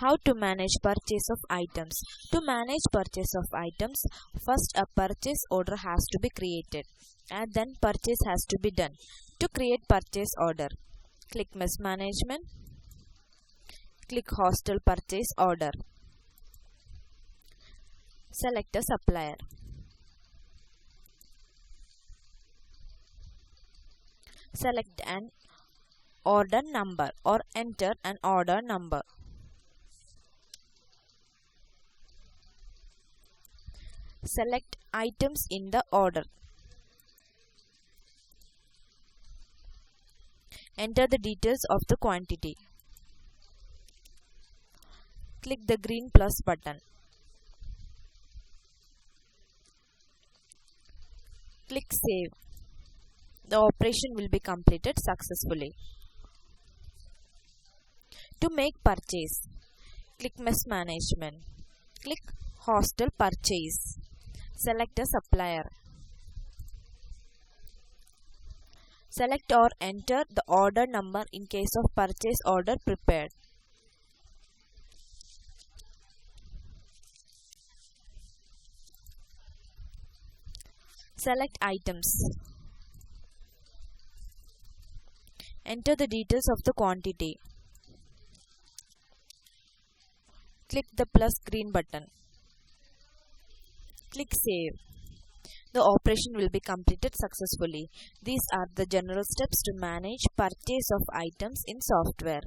How to manage purchase of items? To manage purchase of items, first a purchase order has to be created and then purchase has to be done. To create purchase order, click Mess Management, click Hostel Purchase Order. Select a supplier. Select an order number or enter an order number. Select items in the order. Enter the details of the quantity. Click the green plus button. Click Save. The operation will be completed successfully. To make purchase, click Mess Management. Click Hostel Purchase. Select a supplier. Select or enter the order number in case of purchase order prepared. Select items. Enter the details of the quantity. Click the plus green button. Click Save. The operation will be completed successfully. These are the general steps to manage purchase of items in software.